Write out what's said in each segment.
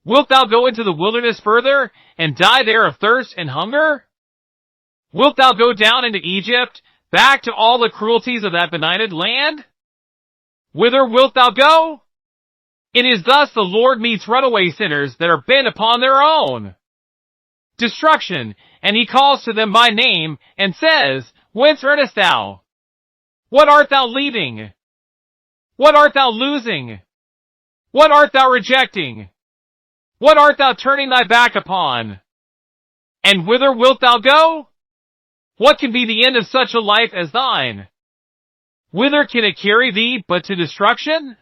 Wilt thou go into the wilderness further, and die there of thirst and hunger? Wilt thou go down into Egypt, back to all the cruelties of that benighted land? Whither wilt thou go? It is thus the Lord meets runaway sinners that are bent upon their own destruction, and he calls to them by name, and says, Whence earnest thou? What art thou leaving? What art thou losing? What art thou rejecting? What art thou turning thy back upon? And whither wilt thou go? What can be the end of such a life as thine? Whither can it carry thee but to destruction?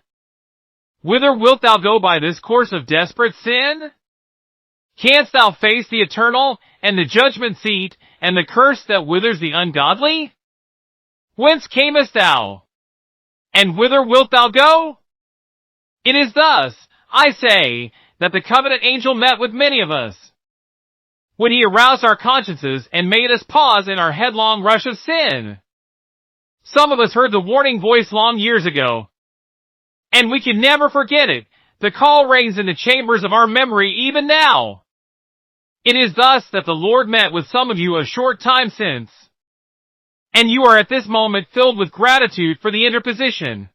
Whither wilt thou go by this course of desperate sin? Canst thou face the eternal, and the judgment seat, and the curse that withers the ungodly? Whence camest thou? And whither wilt thou go? It is thus, I say, that the covenant angel met with many of us, when he aroused our consciences and made us pause in our headlong rush of sin. Some of us heard the warning voice long years ago, and we can never forget it. The call rings in the chambers of our memory even now. It is thus that the Lord met with some of you a short time since, and you are at this moment filled with gratitude for the interposition.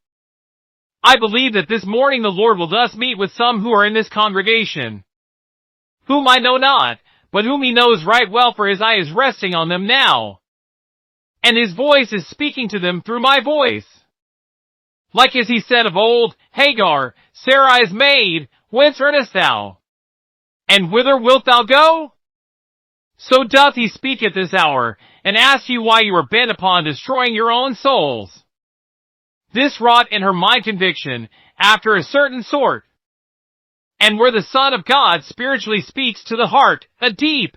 I believe that this morning the Lord will thus meet with some who are in this congregation, whom I know not, but whom he knows right well, for his eye is resting on them now, and his voice is speaking to them through my voice. Like as he said of old, Hagar, Sarai's maid, whence earnest thou? And whither wilt thou go? So doth he speak at this hour, and ask you why you are bent upon destroying your own souls. This wrought in her mind conviction, after a certain sort, and where the Son of God spiritually speaks to the heart, a deep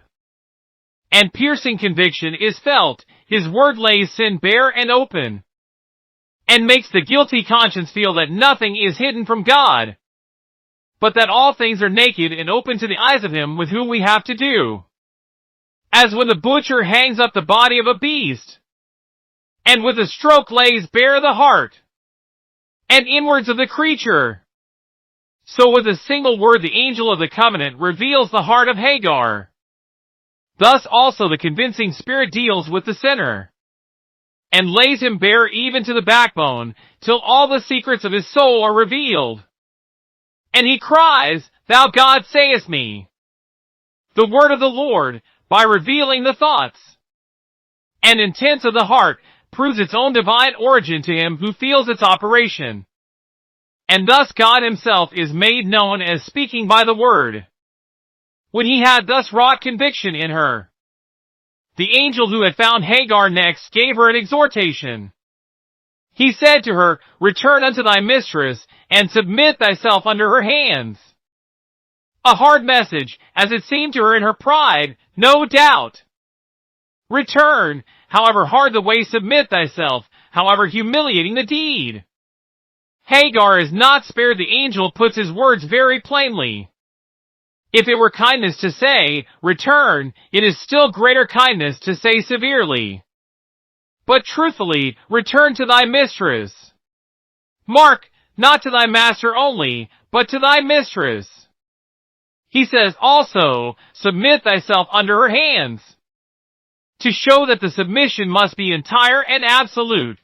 and piercing conviction is felt. His word lays sin bare and open, and makes the guilty conscience feel that nothing is hidden from God, but that all things are naked and open to the eyes of him with whom we have to do. As when the butcher hangs up the body of a beast, and with a stroke lays bare the heart and inwards of the creature, so with a single word the angel of the covenant reveals the heart of Hagar. Thus also the convincing Spirit deals with the sinner, and lays him bare even to the backbone, till all the secrets of his soul are revealed. And he cries, Thou God sayest me, the word of the Lord, by revealing the thoughts and intents of the heart, proves its own divine origin to him who feels its operation. And thus God himself is made known as speaking by the word. When he had thus wrought conviction in her, the angel who had found Hagar next gave her an exhortation. He said to her, Return unto thy mistress, and submit thyself under her hands. A hard message, as it seemed to her in her pride, no doubt. Return, however hard the way, submit thyself, however humiliating the deed. Hagar is not spared. The angel puts his words very plainly. If it were kindness to say, Return, it is still greater kindness to say severely, but truthfully, return to thy mistress. Mark, not to thy master only, but to thy mistress. He says also, submit thyself under her hands, to show that the submission must be entire and absolute.